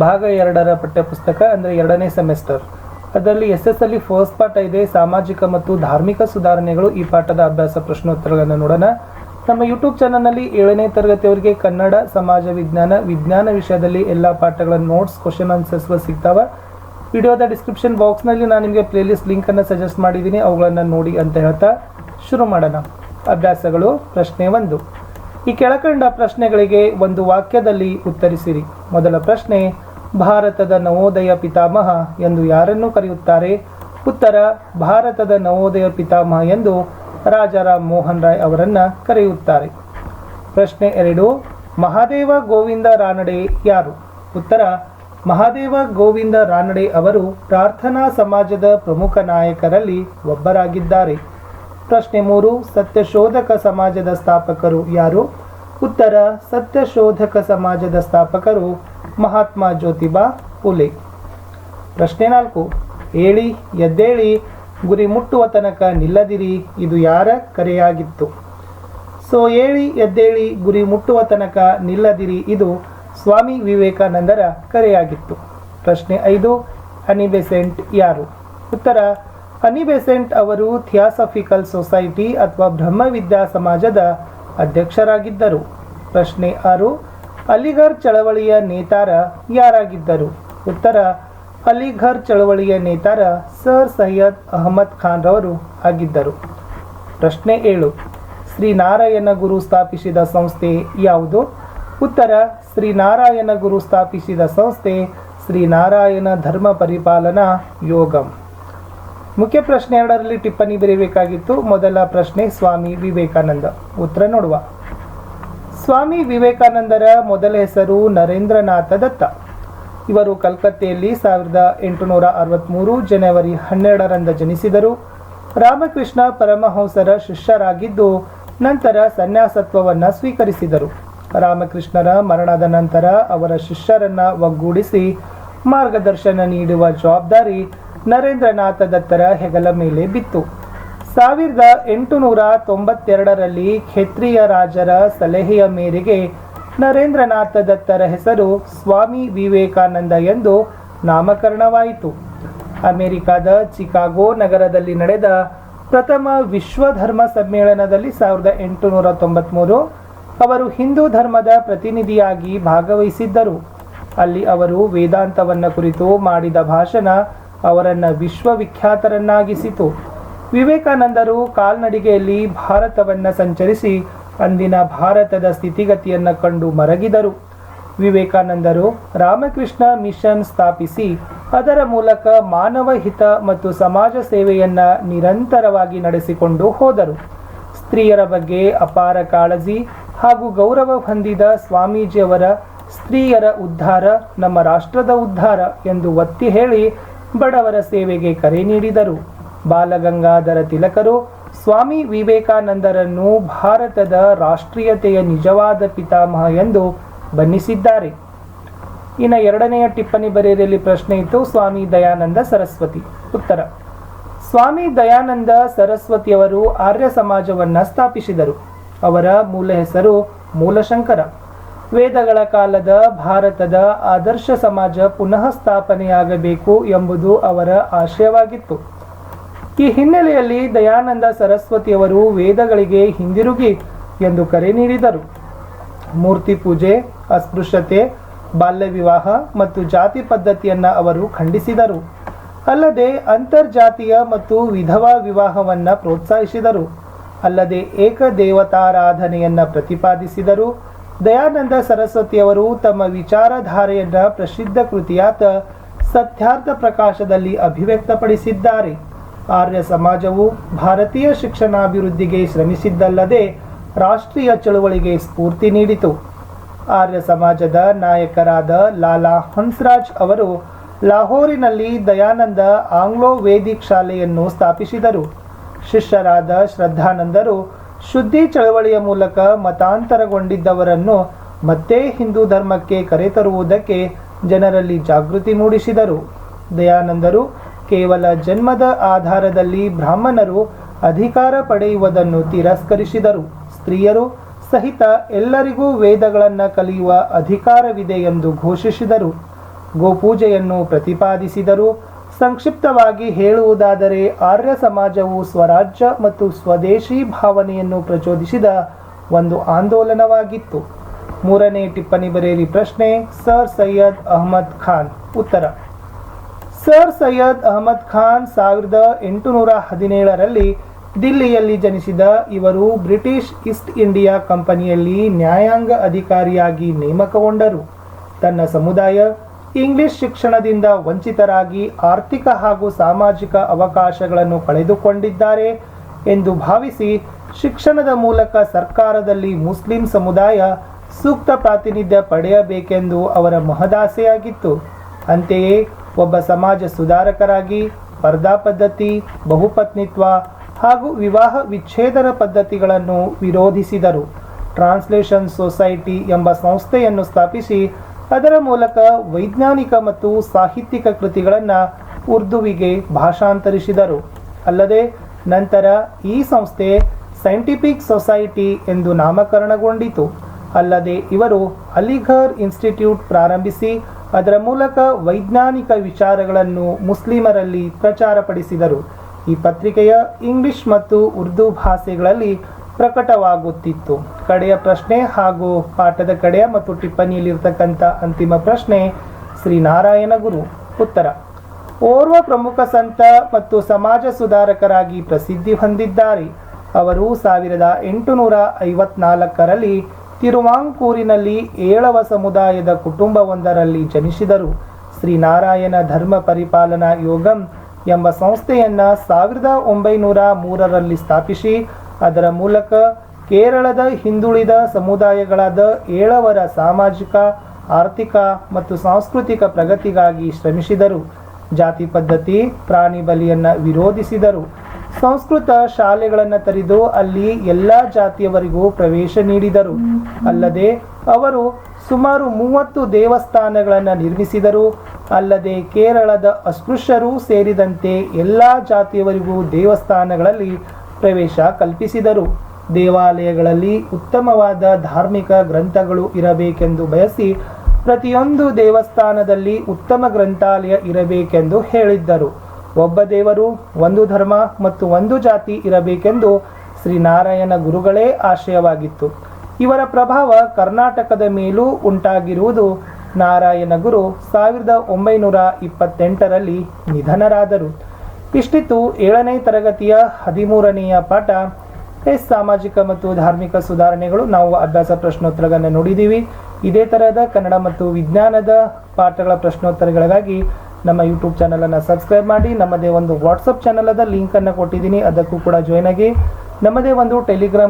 ಭಾಗ 2ರ ಪಠ್ಯಪುಸ್ತಕ, ಅಂದರೆ 2ನೇ ಸೆಮಿಸ್ಟರ್. ಅದರಲ್ಲಿ SSLE ಫಸ್ಟ್ ಪಾಠ ಇದೆ, ಸಾಮಾಜಿಕ ಮತ್ತು ಧಾರ್ಮಿಕ ಸುಧಾರಣೆಗಳು. ಈ ಪಾಠದ ಅಭ್ಯಾಸ ಪ್ರಶ್ನೋತ್ತರಗಳನ್ನು ನೋಡೋಣ. ನಮ್ಮ ಯೂಟ್ಯೂಬ್ ಚಾನಲ್ನಲ್ಲಿ 7ನೇ ತರಗತಿಯವರಿಗೆ ಕನ್ನಡ, ಸಮಾಜ ವಿಜ್ಞಾನ ವಿಷಯದಲ್ಲಿ ಎಲ್ಲ ಪಾಠಗಳ ನೋಟ್ಸ್, ಕ್ವಶನ್ ಆನ್ಸರ್ಸ್ಗಳು ಸಿಗ್ತಾವೆ. ವಿಡಿಯೋದ ಡಿಸ್ಕ್ರಿಪ್ಷನ್ ಬಾಕ್ಸ್ನಲ್ಲಿ ನಾನು ನಿಮಗೆ ಪ್ಲೇಲಿಸ್ಟ್ ಲಿಂಕನ್ನು ಸಜೆಸ್ಟ್ ಮಾಡಿದ್ದೀನಿ, ಅವುಗಳನ್ನು ನೋಡಿ ಅಂತ ಹೇಳ್ತಾ ಶುರು ಮಾಡೋಣ. ಅಭ್ಯಾಸಗಳು. ಪ್ರಶ್ನೆ 1. ಈ ಕೆಳಕಂಡ ಪ್ರಶ್ನೆಗಳಿಗೆ ಒಂದು ವಾಕ್ಯದಲ್ಲಿ ಉತ್ತರಿಸಿರಿ. ಮೊದಲ ಪ್ರಶ್ನೆ, ಭಾರತದ ನವೋದಯ ಪಿತಾಮಹ ಎಂದು ಯಾರನ್ನು ಕರೆಯುತ್ತಾರೆ? ಉತ್ತರ, ಭಾರತದ ನವೋದಯ ಪಿತಾಮಹ ಎಂದು ರಾಜಾರಾಮ್ ಮೋಹನ್ ರಾಯ್ ಅವರನ್ನು ಕರೆಯುತ್ತಾರೆ. ಪ್ರಶ್ನೆ 2, ಮಹಾದೇವ ಗೋವಿಂದ ರಾನಡೆ ಯಾರು? ಉತ್ತರ, ಮಹಾದೇವ ಗೋವಿಂದ ರಾನಡೆ ಅವರು ಪ್ರಾರ್ಥನಾ ಸಮಾಜದ ಪ್ರಮುಖ ನಾಯಕರಲ್ಲಿ ಒಬ್ಬರಾಗಿದ್ದಾರೆ. ಪ್ರಶ್ನೆ 3, ಸತ್ಯಶೋಧಕ ಸಮಾಜದ ಸ್ಥಾಪಕರು ಯಾರು? ಉತ್ತರ, ಸತ್ಯಶೋಧಕ ಸಮಾಜದ ಸ್ಥಾಪಕರು ಮಹಾತ್ಮ ಜ್ಯೋತಿಬಾ ಫುಲೆ. ಪ್ರಶ್ನೆ 4, ಏಳಿ ಎದ್ದೇಳಿ ಗುರಿ ಮುಟ್ಟುವ ತನಕ ನಿಲ್ಲದಿರಿ, ಇದು ಯಾರ ಕರೆಯಾಗಿತ್ತು? ಏಳಿ ಎದ್ದೇಳಿ ಗುರಿ ಮುಟ್ಟುವ ತನಕ ನಿಲ್ಲದಿರಿ, ಇದು ಸ್ವಾಮಿ ವಿವೇಕಾನಂದರ ಕರೆಯಾಗಿತ್ತು. ಪ್ರಶ್ನೆ 5, ಅನಿ ಬೆಸೆಂಟ್ ಯಾರು? ಉತ್ತರ, ಅನಿ ಬೆಸೆಂಟ್ ಅವರು ಥಿಯಾಸಫಿಕಲ್ ಸೊಸೈಟಿ ಅಥವಾ ಬ್ರಹ್ಮವಿದ್ಯಾ ಸಮಾಜದ ಅಧ್ಯಕ್ಷರಾಗಿದ್ದರು. ಪ್ರಶ್ನೆ 6, ಅಲಿಘರ್ ಚಳವಳಿಯ ನೇತಾರ ಯಾರಾಗಿದ್ದರು? ಉತ್ತರ, ಅಲಿಘರ್ ಚಳವಳಿಯ ನೇತಾರ ಸರ್ ಸೈಯದ್ ಅಹಮದ್ ಖಾನ್ ರವರು ಆಗಿದ್ದರು. ಪ್ರಶ್ನೆ 7, ಶ್ರೀನಾರಾಯಣ ಗುರು ಸ್ಥಾಪಿಸಿದ ಸಂಸ್ಥೆ ಯಾವುದು? ಉತ್ತರ, ಶ್ರೀನಾರಾಯಣ ಗುರು ಸ್ಥಾಪಿಸಿದ ಸಂಸ್ಥೆ ಶ್ರೀನಾರಾಯಣ ಧರ್ಮ ಪರಿಪಾಲನಾ ಯೋಗಂ. ಮುಖ್ಯ ಪ್ರಶ್ನೆ 2ರಲ್ಲಿ ಟಿಪ್ಪಣಿ ಬರೆಯಬೇಕಾಗಿತ್ತು. ಮೊದಲ ಪ್ರಶ್ನೆ, ಸ್ವಾಮಿ ವಿವೇಕಾನಂದ. ಉತ್ತರ ನೋಡುವ. ಸ್ವಾಮಿ ವಿವೇಕಾನಂದರ ಮೊದಲ ಹೆಸರು ನರೇಂದ್ರನಾಥ ದತ್ತ. ಇವರು ಕಲ್ಕತ್ತೆಯಲ್ಲಿ 1863 ಜನವರಿ 12ರಂದು ಜನಿಸಿದರು. ರಾಮಕೃಷ್ಣ ಪರಮಹಂಸರ ಶಿಷ್ಯರಾಗಿದ್ದು ನಂತರ ಸನ್ಯಾಸತ್ವವನ್ನು ಸ್ವೀಕರಿಸಿದರು. ರಾಮಕೃಷ್ಣರ ಮರಣದ ನಂತರ ಅವರ ಶಿಷ್ಯರನ್ನು ಒಗ್ಗೂಡಿಸಿ ಮಾರ್ಗದರ್ಶನ ನೀಡುವ ಜವಾಬ್ದಾರಿ ನರೇಂದ್ರನಾಥ ದತ್ತರ ಹೆಗಲ ಮೇಲೆ ಬಿತ್ತು. 1892ರಲ್ಲಿ ಖೇತ್ರಿಯ ರಾಜರ ಸಲಹೆಯ ಮೇರೆಗೆ ನರೇಂದ್ರನಾಥ ದತ್ತರ ಹೆಸರು ಸ್ವಾಮಿ ವಿವೇಕಾನಂದ ಎಂದು ನಾಮಕರಣವಾಯಿತು. ಅಮೆರಿಕಾದ ಚಿಕಾಗೋ ನಗರದಲ್ಲಿ ನಡೆದ ಪ್ರಥಮ ವಿಶ್ವ ಧರ್ಮ ಸಮ್ಮೇಳನದಲ್ಲಿ 1893 ಅವರು ಹಿಂದೂ ಧರ್ಮದ ಪ್ರತಿನಿಧಿಯಾಗಿ ಭಾಗವಹಿಸಿದ್ದರು. ಅಲ್ಲಿ ಅವರು ವೇದಾಂತವನ್ನು ಕುರಿತು ಮಾಡಿದ ಭಾಷಣ ಅವರನ್ನು ವಿಶ್ವವಿಖ್ಯಾತರನ್ನಾಗಿಸಿತು. ವಿವೇಕಾನಂದರು ಕಾಲ್ನಡಿಗೆಯಲ್ಲಿ ಭಾರತವನ್ನು ಸಂಚರಿಸಿ ಅಂದಿನ ಭಾರತದ ಸ್ಥಿತಿಗತಿಯನ್ನು ಕಂಡು ಮರಗಿದರು. ವಿವೇಕಾನಂದರು ರಾಮಕೃಷ್ಣ ಮಿಷನ್ ಸ್ಥಾಪಿಸಿ ಅದರ ಮೂಲಕ ಮಾನವ ಹಿತ ಮತ್ತು ಸಮಾಜ ಸೇವೆಯನ್ನು ನಿರಂತರವಾಗಿ ನಡೆಸಿಕೊಂಡು ಹೋದರು. ಸ್ತ್ರೀಯರ ಬಗ್ಗೆ ಅಪಾರ ಕಾಳಜಿ ಹಾಗೂ ಗೌರವ ಹೊಂದಿದ ಸ್ವಾಮೀಜಿಯವರ ಸ್ತ್ರೀಯರ ಉದ್ಧಾರ ನಮ್ಮ ರಾಷ್ಟ್ರದ ಉದ್ಧಾರ ಎಂದು ಒತ್ತಿ ಹೇಳಿ ಬಡವರ ಸೇವೆಗೆ ಕರೆ ನೀಡಿದರು. ಬಾಲಗಂಗಾಧರ ತಿಲಕರು ಸ್ವಾಮಿ ವಿವೇಕಾನಂದರನ್ನು ಭಾರತದ ರಾಷ್ಟ್ರೀಯತೆಯ ನಿಜವಾದ ಪಿತಾಮಹ ಎಂದು ಬಣ್ಣಿಸಿದ್ದಾರೆ. ಇನ್ನು 2ನೆಯ ಟಿಪ್ಪಣಿ ಬರೆಯಲಿ ಪ್ರಶ್ನೆ ಇತ್ತು, ಸ್ವಾಮಿ ದಯಾನಂದ ಸರಸ್ವತಿ. ಉತ್ತರ, ಸ್ವಾಮಿ ದಯಾನಂದ ಸರಸ್ವತಿಯವರು ಆರ್ಯ ಸಮಾಜವನ್ನು ಸ್ಥಾಪಿಸಿದರು. ಅವರ ಮೂಲ ಹೆಸರು ಮೂಲಶಂಕರ. ವೇದಗಳ ಕಾಲದ ಭಾರತದ ಆದರ್ಶ ಸಮಾಜ ಪುನಃ ಸ್ಥಾಪನೆಯಾಗಬೇಕು ಎಂಬುದು ಅವರ ಆಶಯವಾಗಿತ್ತು. ಈ ಹಿನ್ನೆಲೆಯಲ್ಲಿ ದಯಾನಂದ ಸರಸ್ವತಿಯವರು ವೇದಗಳಿಗೆ ಹಿಂದಿರುಗಿ ಎಂದು ಕರೆ ನೀಡಿದರು. ಮೂರ್ತಿ ಪೂಜೆ, ಅಸ್ಪೃಶ್ಯತೆ, ಬಾಲ್ಯ ವಿವಾಹ ಮತ್ತು ಜಾತಿ ಪದ್ಧತಿಯನ್ನು ಅವರು ಖಂಡಿಸಿದರು. ಅಲ್ಲದೆ ಅಂತರ್ಜಾತೀಯ ಮತ್ತು ವಿಧವಾ ವಿವಾಹವನ್ನು ಪ್ರೋತ್ಸಾಹಿಸಿದರು. ಅಲ್ಲದೆ ಏಕದೇವತಾರಾಧನೆಯನ್ನು ಪ್ರತಿಪಾದಿಸಿದರು. ದಯಾನಂದ ಸರಸ್ವತಿಯವರು ತಮ್ಮ ವಿಚಾರಧಾರೆಯನ್ನು ಪ್ರಸಿದ್ಧ ಕೃತಿಯಾದ ಸತ್ಯಾರ್ಥ ಪ್ರಕಾಶದಲ್ಲಿ ಅಭಿವ್ಯಕ್ತಪಡಿಸಿದ್ದಾರೆ. ಆರ್ಯ ಸಮಾಜವು ಭಾರತೀಯ ಶಿಕ್ಷಣಾಭಿವೃದ್ಧಿಗೆ ಶ್ರಮಿಸಿದ್ದಲ್ಲದೆ ರಾಷ್ಟ್ರೀಯ ಚಳುವಳಿಗೆ ಸ್ಫೂರ್ತಿ ನೀಡಿತು. ಆರ್ಯ ಸಮಾಜದ ನಾಯಕರಾದ ಲಾಲಾ ಹನ್ಸ್ರಾಜ್ ಅವರು ಲಾಹೋರಿನಲ್ಲಿ ದಯಾನಂದ ಆಂಗ್ಲೋ ವೇದಿಕ್ ಶಾಲೆಯನ್ನು ಸ್ಥಾಪಿಸಿದರು. ಶಿಷ್ಯರಾದ ಶ್ರದ್ಧಾನಂದರು ಶುದ್ಧಿ ಚಳವಳಿಯ ಮೂಲಕ ಮತಾಂತರಗೊಂಡಿದ್ದವರನ್ನು ಮತ್ತೆ ಹಿಂದೂ ಧರ್ಮಕ್ಕೆ ಕರೆತರುವುದಕ್ಕೆ ಜನರಲ್ಲಿ ಜಾಗೃತಿ ಮೂಡಿಸಿದರು. ದಯಾನಂದರು ಕೇವಲ ಜನ್ಮದ ಆಧಾರದಲ್ಲಿ ಬ್ರಾಹ್ಮಣರು ಅಧಿಕಾರ ಪಡೆಯುವುದನ್ನು ತಿರಸ್ಕರಿಸಿದರು. ಸ್ತ್ರೀಯರು ಸಹಿತ ಎಲ್ಲರಿಗೂ ವೇದಗಳನ್ನು ಕಲಿಯುವ ಅಧಿಕಾರವಿದೆ ಎಂದು ಘೋಷಿಸಿದರು. ಗೋಪೂಜೆಯನ್ನು ಪ್ರತಿಪಾದಿಸಿದರು. ಸಂಕ್ಷಿಪ್ತವಾಗಿ ಹೇಳುವುದಾದರೆ ಆರ್ಯ ಸಮಾಜವು ಸ್ವರಾಜ್ಯ ಮತ್ತು ಸ್ವದೇಶಿ ಭಾವನೆಯನ್ನು ಪ್ರಚೋದಿಸಿದ ಒಂದು ಆಂದೋಲನವಾಗಿತ್ತು. ಮೂರನೇ ಟಿಪ್ಪಣಿ ಬರೆಯಿರಿ. ಪ್ರಶ್ನೆ, ಸರ್ ಸೈಯದ್ ಅಹಮದ್ ಖಾನ್. ಉತ್ತರ, ಸರ್ ಸೈಯದ್ ಅಹಮದ್ ಖಾನ್ 1817ರಲ್ಲಿ ದಿಲ್ಲಿಯಲ್ಲಿ ಜನಿಸಿದ ಇವರು ಬ್ರಿಟಿಷ್ ಈಸ್ಟ್ ಇಂಡಿಯಾ ಕಂಪನಿಯಲ್ಲಿ ನ್ಯಾಯಾಂಗ ಅಧಿಕಾರಿಯಾಗಿ ನೇಮಕಗೊಂಡರು. ತನ್ನ ಸಮುದಾಯ ಇಂಗ್ಲಿಷ್ ಶಿಕ್ಷಣದಿಂದ ವಂಚಿತರಾಗಿ ಆರ್ಥಿಕ ಹಾಗೂ ಸಾಮಾಜಿಕ ಅವಕಾಶಗಳನ್ನು ಕಳೆದುಕೊಂಡಿದ್ದಾರೆ ಎಂದು ಭಾವಿಸಿ ಶಿಕ್ಷಣದ ಮೂಲಕ ಸರ್ಕಾರದಲ್ಲಿ ಮುಸ್ಲಿಂ ಸಮುದಾಯ ಸೂಕ್ತ ಪ್ರಾತಿನಿಧ್ಯ ಪಡೆಯಬೇಕೆಂದು ಅವರ ಮಹದಾಸೆಯಾಗಿತ್ತು. ಅಂತೆಯೇ ಒಬ್ಬ ಸಮಾಜ ಸುಧಾರಕರಾಗಿ ಪರ್ದಾ ಪದ್ಧತಿ, ಬಹುಪತ್ನಿತ್ವ ಹಾಗೂ ವಿವಾಹ ವಿಚ್ಛೇದನ ಪದ್ಧತಿಗಳನ್ನು ವಿರೋಧಿಸಿದರು. ಟ್ರಾನ್ಸ್ಲೇಷನ್ ಸೊಸೈಟಿ ಎಂಬ ಸಂಸ್ಥೆಯನ್ನು ಸ್ಥಾಪಿಸಿ ಅದರ ಮೂಲಕ ವೈಜ್ಞಾನಿಕ ಮತ್ತು ಸಾಹಿತ್ಯಿಕ ಕೃತಿಗಳನ್ನು ಉರ್ದುವಿಗೆ ಭಾಷಾಂತರಿಸಿದರು. ಅಲ್ಲದೆ ನಂತರ ಈ ಸಂಸ್ಥೆ ಸೈಂಟಿಫಿಕ್ ಸೊಸೈಟಿ ಎಂದು ನಾಮಕರಣಗೊಂಡಿತು. ಅಲ್ಲದೆ ಇವರು ಅಲಿಘರ್ ಇನ್ಸ್ಟಿಟ್ಯೂಟ್ ಪ್ರಾರಂಭಿಸಿ ಅದರ ಮೂಲಕ ವೈಜ್ಞಾನಿಕ ವಿಚಾರಗಳನ್ನು ಮುಸ್ಲಿಮರಲ್ಲಿ ಪ್ರಚಾರಪಡಿಸಿದರು. ಈ ಪತ್ರಿಕೆಯ ಇಂಗ್ಲಿಷ್ ಮತ್ತು ಉರ್ದು ಭಾಷೆಗಳಲ್ಲಿ ಪ್ರಕಟವಾಗುತ್ತಿತ್ತು. ಕಡೆಯ ಪ್ರಶ್ನೆ ಹಾಗೂ ಪಾಠದ ಕಡೆಯ ಮತ್ತು ಟಿಪ್ಪಣಿಯಲ್ಲಿರ್ತಕ್ಕಂಥ ಅಂತಿಮ ಪ್ರಶ್ನೆ, ಶ್ರೀನಾರಾಯಣ ಗುರು. ಉತ್ತರ, ಓರ್ವ ಪ್ರಮುಖ ಸಂತ ಮತ್ತು ಸಮಾಜ ಸುಧಾರಕರಾಗಿ ಪ್ರಸಿದ್ಧಿ ಹೊಂದಿದ್ದಾರೆ. ಅವರು 1854ರಲ್ಲಿ ತಿರುವಾಂಕೂರಿನಲ್ಲಿ ಏಳವ ಸಮುದಾಯದ ಕುಟುಂಬವೊಂದರಲ್ಲಿ ಜನಿಸಿದರು. ಶ್ರೀನಾರಾಯಣ ಧರ್ಮ ಪರಿಪಾಲನಾ ಯೋಗಂ ಎಂಬ ಸಂಸ್ಥೆಯನ್ನು 1903ರಲ್ಲಿ ಸ್ಥಾಪಿಸಿ ಅದರ ಮೂಲಕ ಕೇರಳದ ಹಿಂದುಳಿದ ಸಮುದಾಯಗಳಾದ ಏಳವರ ಸಾಮಾಜಿಕ, ಆರ್ಥಿಕ ಮತ್ತು ಸಾಂಸ್ಕೃತಿಕ ಪ್ರಗತಿಗಾಗಿ ಶ್ರಮಿಸಿದರು. ಜಾತಿ ಪದ್ಧತಿ, ಪ್ರಾಣಿ ಬಲಿಯನ್ನು ವಿರೋಧಿಸಿದರು. ಸಂಸ್ಕೃತ ಶಾಲೆಗಳನ್ನು ತೆರೆದು ಅಲ್ಲಿ ಎಲ್ಲ ಜಾತಿಯವರಿಗೂ ಪ್ರವೇಶ ನೀಡಿದರು. ಅಲ್ಲದೆ ಅವರು ಸುಮಾರು 30 ದೇವಸ್ಥಾನಗಳನ್ನು ನಿರ್ಮಿಸಿದರು. ಅಲ್ಲದೆ ಕೇರಳದ ಅಸ್ಪೃಶ್ಯರೂ ಸೇರಿದಂತೆ ಎಲ್ಲ ಜಾತಿಯವರಿಗೂ ದೇವಸ್ಥಾನಗಳಲ್ಲಿ ಪ್ರವೇಶ ಕಲ್ಪಿಸಿದರು. ದೇವಾಲಯಗಳಲ್ಲಿ ಉತ್ತಮವಾದ ಧಾರ್ಮಿಕ ಗ್ರಂಥಗಳು ಇರಬೇಕೆಂದು ಬಯಸಿ ಪ್ರತಿಯೊಂದು ದೇವಸ್ಥಾನದಲ್ಲಿ ಉತ್ತಮ ಗ್ರಂಥಾಲಯ ಇರಬೇಕೆಂದು ಹೇಳಿದ್ದರು. ಒಬ್ಬ ದೇವರು, ಒಂದು ಧರ್ಮ ಮತ್ತು ಒಂದು ಜಾತಿ ಇರಬೇಕೆಂದು ಶ್ರೀನಾರಾಯಣ ಗುರುಗಳೇ ಆಶಯವಾಗಿತ್ತು. ಇವರ ಪ್ರಭಾವ ಕರ್ನಾಟಕದ ಮೇಲೂ ಉಂಟಾಗಿರುವುದು. ನಾರಾಯಣ ಗುರು 1928ರಲ್ಲಿ ನಿಧನರಾದರು. ಇಷ್ಟಿತ್ತು 7ನೇ ತರಗತಿಯ 13ನೆಯ ಪಾಠ ಸಾಮಾಜಿಕ ಮತ್ತು ಧಾರ್ಮಿಕ ಸುಧಾರಣೆಗಳು. ನಾವು ಅಭ್ಯಾಸ ಪ್ರಶ್ನೋತ್ತರಗಳನ್ನು ನೋಡಿದ್ದೀವಿ. ಇದೇ ತರಹದ ಕನ್ನಡ ಮತ್ತು ವಿಜ್ಞಾನದ ಪಾಠಗಳ ಪ್ರಶ್ನೋತ್ತರಗಳಿಗಾಗಿ ನಮ್ಮ ಯೂಟ್ಯೂಬ್ ಚಾನಲನ್ನು ಸಬ್ಸ್ಕ್ರೈಬ್ ಮಾಡಿ. ನಮ್ಮದೇ ಒಂದು ವಾಟ್ಸಪ್ ಚಾನಲದ ಲಿಂಕನ್ನು ಕೊಟ್ಟಿದ್ದೀನಿ, ಅದಕ್ಕೂ ಕೂಡ ಜಾಯ್ನ್ ಆಗಿ. ನಮ್ಮದೇ ಒಂದು ಟೆಲಿಗ್ರಾಮ್